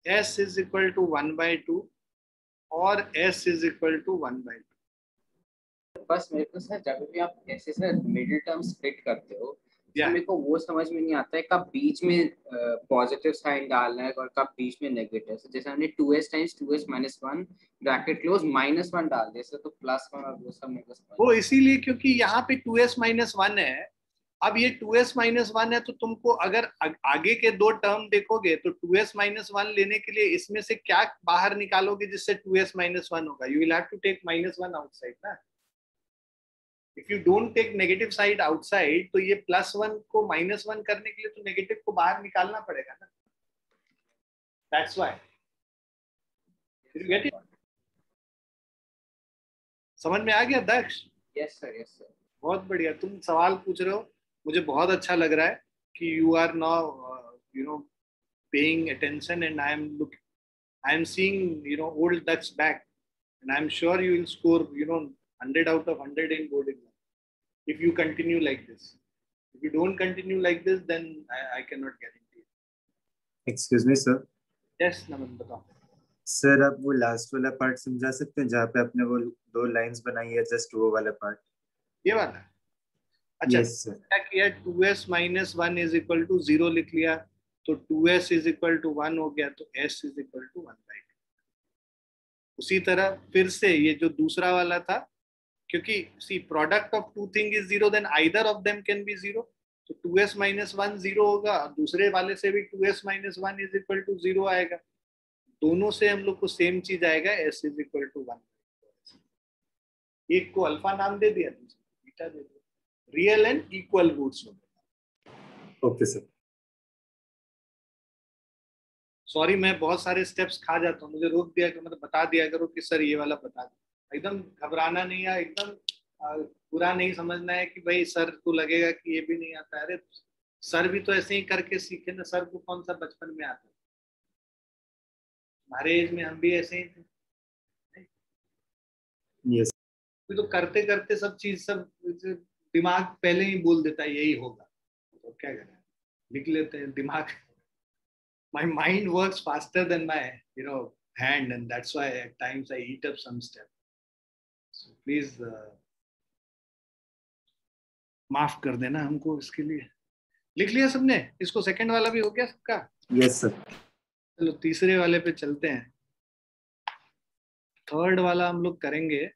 s is equal to 1 by 2 और s is equal to 1 by 2. बस मेरे को सर जब भी आप ऐसे सर मिडिल टर्म स्प्लिट करते हो Yeah. मेरे को वो समझ में नहीं आता है कब बीच में पॉजिटिव साइन डालना है और कब बीच में नेगेटिव। so, जैसे हमने 2s टाइम्स 2s माइनस 1 ब्रैकेट क्लोज -1 डाल दिया, तो +1 और वो सब मेरे को समझ वो इसीलिए क्योंकि यहाँ पे 2s माइनस 1 है। अब ये 2s माइनस 1 है, तो तुमको अगर आगे के दो टर्म देखोगे तो 2s माइनस 1 लेने के लिए इसमें से क्या बाहर निकालोगे जिससे 2s माइनस 1 होगा? You will have to take -1 outside ना। If you don't take negative side outside तो ये +1 को -1 करने के लिए तो नेगेटिव को बाहर निकालना पड़ेगा ना। That's why. Did you get it? समझ में आ गया Daksh? Yes sir, yes sir. बहुत बढ़िया, तुम सवाल पूछ रहे हो, मुझे बहुत अच्छा लग रहा है कि you are now paying attention and I am seeing old ducks back and I am sure you will score 100 out of 100 in board exam if you continue like this. If you don't continue like this, then I cannot guarantee it. Excuse me, sir. Yes, नमन बताओ। Sir आप वो last वाला part समझा सकते हैं जहाँ पे आपने वो 2 लाइंस बनाई है, जस्ट वो वाला पार्ट? ये वाला? अच्छा, यस सर। क्या किया? 2s माइनस 1 इज इक्वल टू 0 लिख लिया, तो 2s इज इक्वल टू 1 हो गया, तो s इज इक्वल टू 1/2। उसी तरह फिर से ये जो दूसरा वाला था, क्योंकि see product of two thing is 0, then either of them can be 0, तो 2s माइनस 1 0 होगा, दूसरे वाले से भी 2s माइनस 1 इज इक्वल टू 0 आएगा। दोनों से हम लोग को सेम चीज आएगा, s इज इक्वल टू 1। एक को अल्फा नाम दे दिया, दूसरे को बीटा दे दिया, रियल एंड इक्वल रूट्स हो गए। Okay sir. सॉरी, मैं बहुत सारे स्टेप्स खा जाता हूँ, मुझे रोक दिया, मतलब बता दिया करो कि सर ये वाला बता दो। एकदम घबराना नहीं है, एकदम बुरा नहीं समझना है कि भाई सर को लगेगा कि ये भी नहीं आता। अरे सर भी तो ऐसे ही करके सीखे ना, सर को कौन सा बचपन में आता? हमारे एज में हम भी ऐसे ही थे। यस। तो करते करते सब चीज, सब दिमाग पहले ही बोल देता है यही होगा, तो क्या करें, लिख लेते हैं। दिमाग, my mind works faster than my hand, and that's why at times I eat up some stuff. So please माफ कर देना हमको इसके लिए। लिख लिया सबने? इसको सेकंड वाला भी हो गया सबका? Yes sir. चलो तीसरे वाले पे चलते हैं। थर्ड वाला हम लोग करेंगे।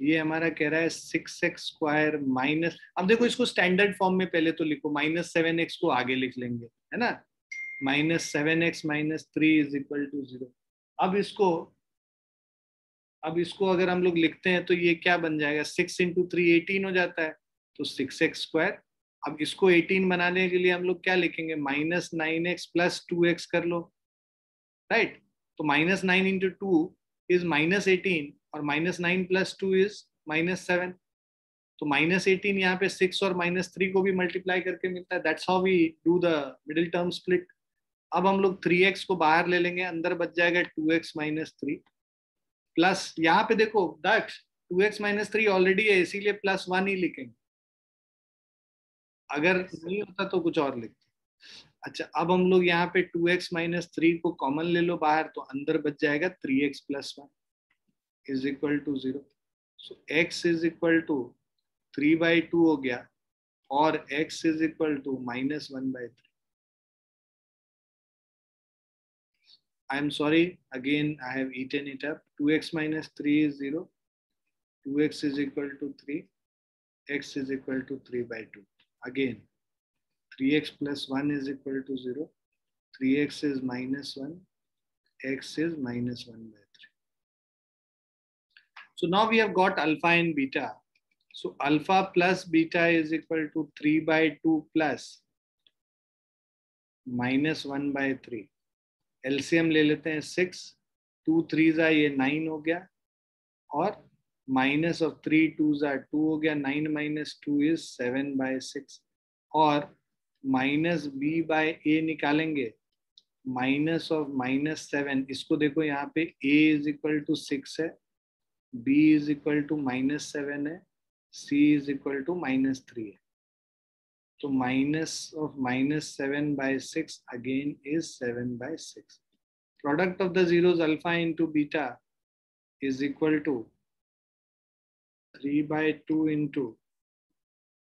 ये हमारा कह रहा है 6x² माइनस, अब देखो इसको स्टैंडर्ड फॉर्म में पहले तो लिखो, -7x को आगे लिख लेंगे, है ना। -7x minus 3 is equal to 0। अब इसको अगर हम लोग लिखते हैं तो ये क्या बन जाएगा? 6 × 3 18 हो जाता है, तो 6x²। अब इसको 18 बनाने के लिए हम लोग क्या लिखेंगे? -9x + 2x कर लो, राइट। तो -9 × 2 इज -18 और -9 + 2 इज -7। तो -18 यहाँ पे 6 और -3 को भी मल्टीप्लाई करके मिलता है। That's how we do the middle term split. अब हम लोग 3x को बाहर ले लेंगे, अंदर बच जाएगा 2x - 3 प्लस, यहाँ पे देखो दक्ष 2x - 3 ऑलरेडी है, इसीलिए +1 ही लिखेंगे, अगर नहीं होता तो कुछ और लिखते। अच्छा, अब हम लोग यहाँ पे 2x - 3 को कॉमन ले लो बाहर, तो अंदर बच जाएगा 3x + 1 is equal to 0। So x is equal to 3/2 हो गया, और x is equal to -1/3। I am sorry, again I have eaten it up. 2x - 3 is 0, 2x is equal to 3, x is equal to 3/2. Again 3x + 1 is equal to 0, 3x is -1, x is -1/3. So now we have got alpha and beta. So alpha plus beta is equal to 3/2 plus -1/3. LCM ले लेते हैं 6, 2 3 ये 9 हो गया, और minus of 3 2 2 हो गया, 9 - 2 is 7/6, और -b/a निकालेंगे, माइनस ऑफ -7। इसको देखो यहाँ पे a इज इक्वल टू 6 है, b इज इक्वल टू -7 है, c इज इक्वल टू -3 है। तो minus of -7/6 again is 7/6. Product of the zeros alpha into beta is equal to 3/2 into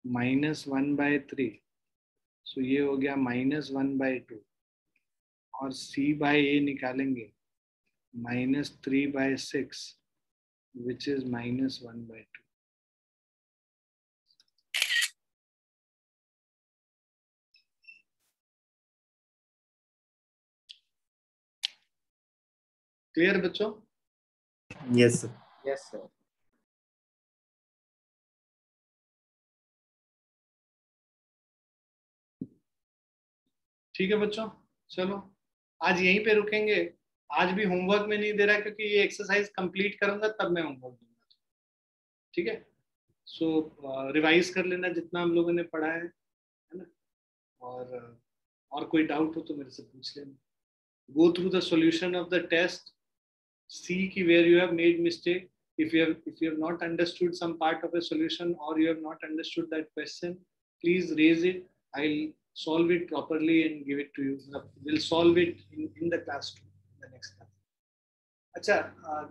-1/3 सो ये हो गया -1/2 और c/a निकालेंगे -3/6 which is -1/2. क्लियर बच्चों? Yes sir. Yes, sir. ठीक है बच्चों, चलो आज यहीं पे रुकेंगे। आज भी होमवर्क में नहीं दे रहा क्योंकि ये एक्सरसाइज कंप्लीट करूंगा तब मैं होमवर्क दूंगा। ठीक है, सो रिवाइज कर लेना जितना हम लोगों ने पढ़ा है ना। और कोई डाउट हो तो मेरे से पूछ लेना। Go through the solution of the test, see की where you have made mistake. If you have not understood some part of a solution or you have not understood that question, please raise it. I'll solve it properly and give it to you. We'll solve it in the class too, in the next class. अच्छा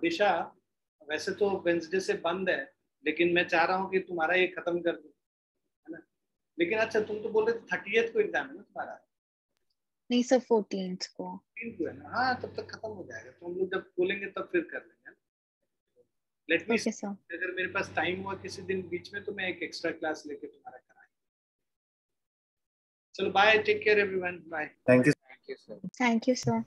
दिशा, वैसे तो Wednesday से बंद है, लेकिन मैं चाह रहा हूँ कि तुम्हारा ये खत्म कर दूं, है ना? लेकिन अच्छा तुम तो बोल रहे थे 30th को एग्जाम है ना तुम्हारा? नहीं सर 14th को। 14th को है ना? हाँ तब तक खत्म हो जाएगा, तो हम लोग जब बोलेंगे तब फिर कर लेंगे। लेट मी, अगर मेरे पास टाइम हुआ किसी दिन बीच में तो मैं एक एक्स्ट्रा क्लास लेके तुम्हारा कराएंगे। चलो bye, take care everyone, bye. Thank you. Thank you, sir. Thank you, sir.